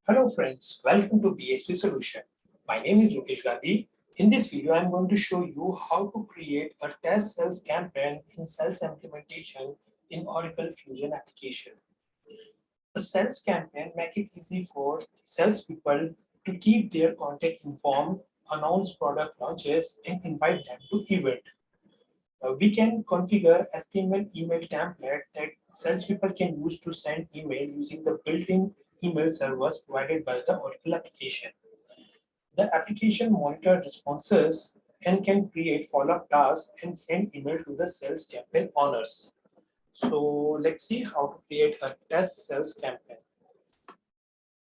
Hello friends, welcome to BISP Solution. My name is Lokesh Gandhi. In this video, I'm going to show you how to create a test sales campaign in sales implementation in Oracle Fusion application. A sales campaign make it easy for salespeople to keep their contact informed, announce product launches, and invite them to event. We can configure HTML email template that salespeople can use to send email using the built-in email servers provided by the Oracle application. The application monitors responses and can create follow-up tasks and send email to the sales campaign owners. So let's see how to create a test sales campaign.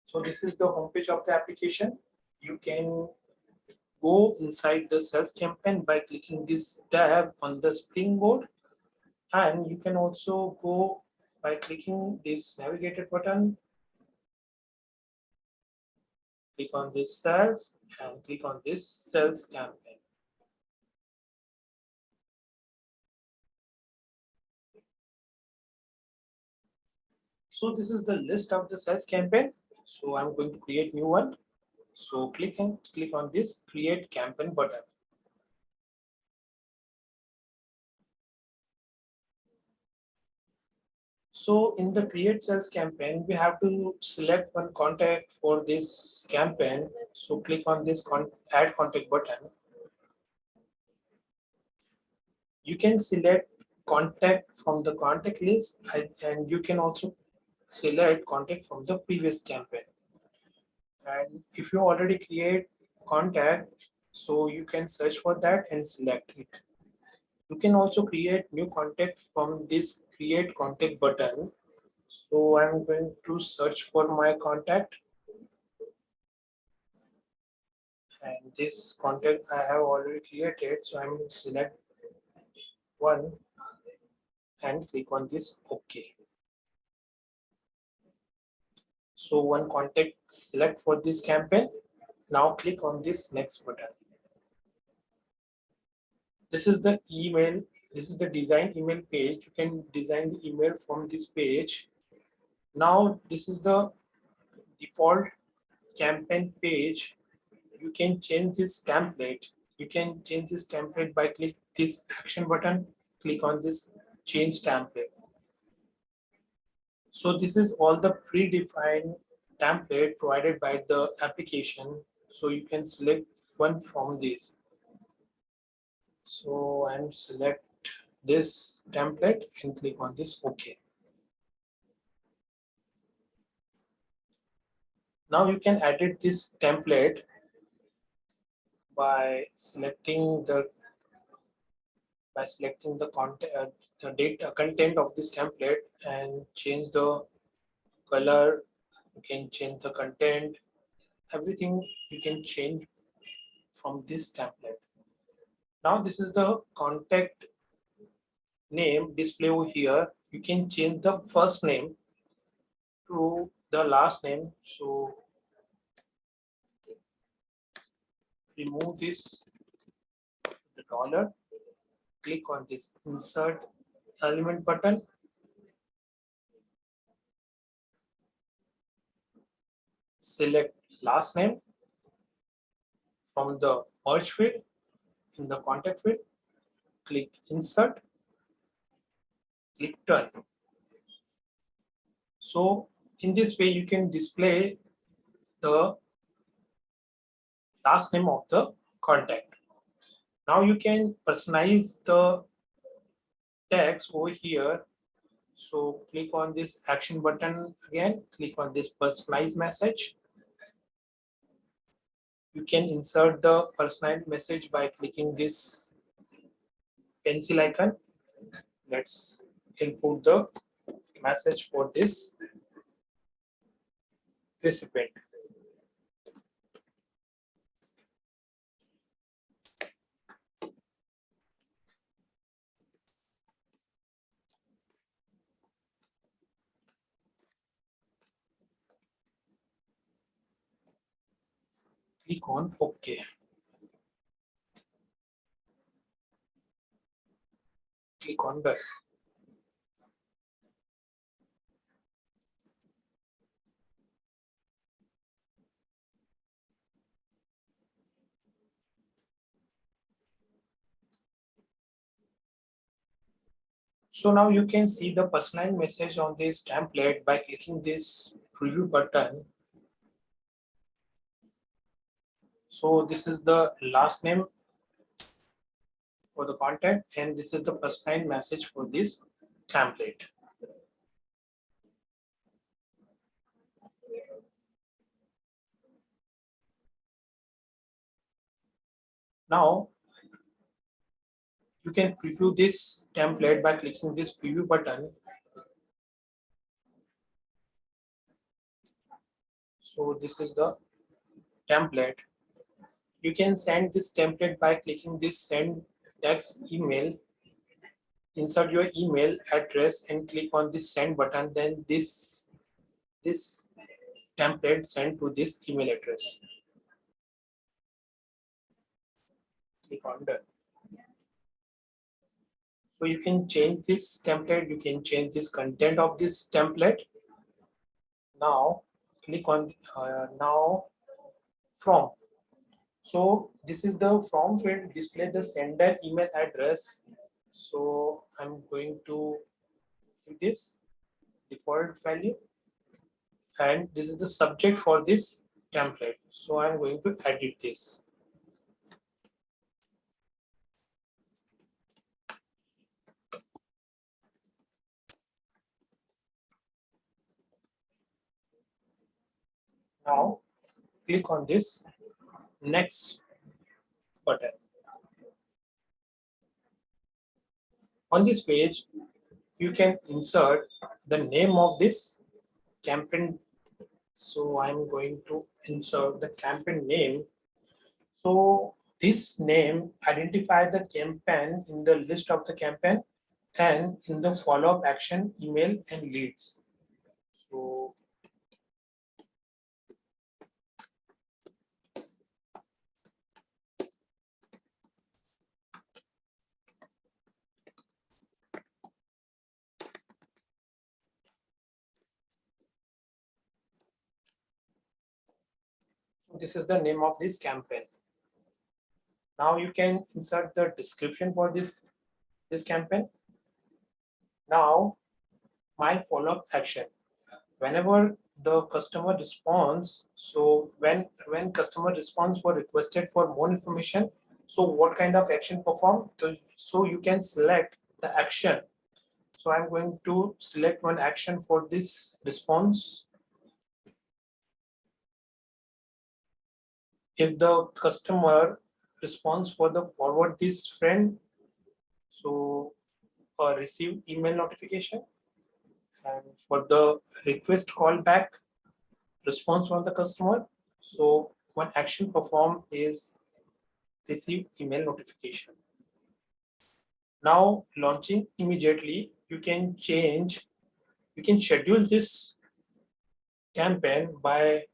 So this is the homepage of the application. You can go inside the sales campaign by clicking this tab on the springboard, and you can also go by clicking this navigator button, click on this sales and click on this sales campaign. So this is the list of the sales campaign. So I'm going to create new one. So click on this create campaign button. So in the create sales campaign, we have to select one contact for this campaign. So click on this add contact button. You can select contact from the contact list, and you can also select contact from the previous campaign. And if you already create contact, so you can search for that and select it. You can also create new contact from this create contact button. So I'm going to search for my contact, and this contact I have already created. So I'm going to select one and click on this OK. So one contact select for this campaign. Now click on this next button. This is the email. This is the design email page. You can design the email from this page. Now this is the default campaign page. You can change this template. You can change this template by click this action button. Click on this change template. So this is all the predefined template provided by the application. So you can select one from these. So I'm select this template and click on this OK. Now you can edit this template by selecting the content, the data content of this template, and change the color. You can change the content. Everything you can change from this template. Now this is the contact name display over here. You can change the first name to the last name. So remove this the dollar. Click on this insert element button. Select last name from the merge field. In the contact field, click insert, click done. So in this way you can display the last name of the contact. Now you can personalize the text over here. So click on this action button again, click on this personalized message. You can insert the personalized message by clicking this pencil icon. Let's input the message for this recipient. Click on OK. Click on done. So now you can see the personalized message on this template by clicking this preview button. So this is the last name for the content, and this is the personalized message for this template. Now you can preview this template by clicking this preview button. So this is the template. You can send this template by clicking this send text email. Insert your email address and click on this send button. Then this template sent to this email address. Click on done. So you can change this template. You can change this content of this template. Now click on now from. So this is the from field, display the sender email address. So I'm going to give this default value, and this is the subject for this template. So I'm going to edit this. Now click on this next button. On this page, you can insert the name of this campaign. So I'm going to insert the campaign name. So this name identify the campaign in the list of the campaign and in the follow-up action, email and leads. So this is the name of this campaign. Now you can insert the description for this campaign. Now my follow-up action. Whenever the customer responds, so when customer responds for requested for more information, so what kind of action performed? So you can select the action. So I'm going to select one action for this response. If the customer responds for the forward this friend, so receive email notification, and for the request callback response from the customer, so one action performed is receive email notification. Now launching immediately, you can schedule this campaign by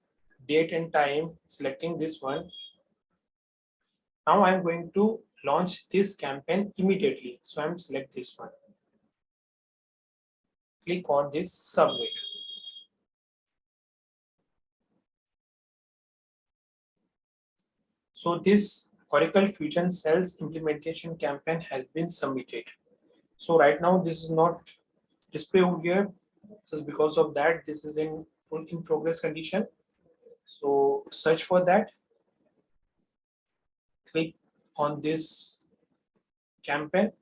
date and time, selecting this one. Now I'm going to launch this campaign immediately. So I'm select this one. Click on this submit. So this Oracle Fusion Sales implementation campaign has been submitted. So right now this is not display over here. Just because of that, this is in progress condition. So search for that. Click on this campaign.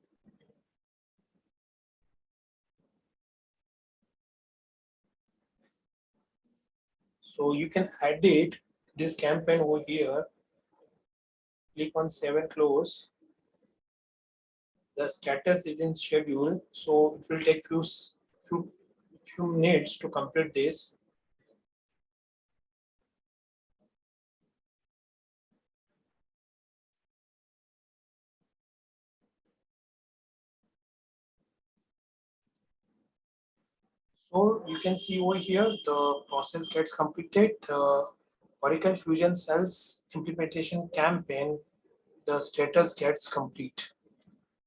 So you can edit this campaign over here. Click on save and close. The status is in schedule, so it will take few minutes to complete this. So you can see over here the process gets completed. The Oracle Fusion Sales implementation campaign, the status gets complete.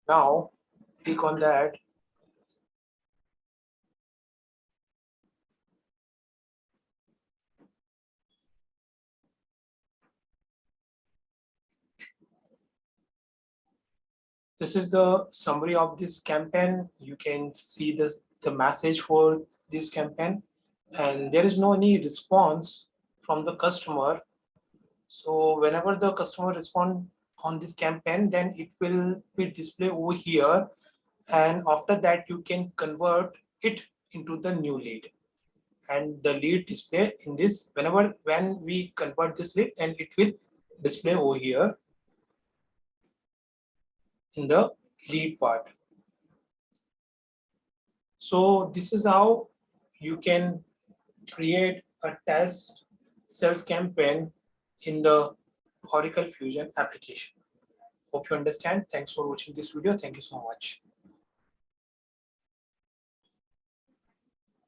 Now click on that. This is the summary of this campaign. You can see the message for this campaign, and there is no any response from the customer. So whenever the customer respond on this campaign, then it will be displayed over here, and after that you can convert it into the new lead, and the lead display in this when we convert this lead, then it will display over here in the lead part. So this is how you can create a test sales campaign in the Oracle Fusion application. Hope you understand. Thanks for watching this video. Thank you so much.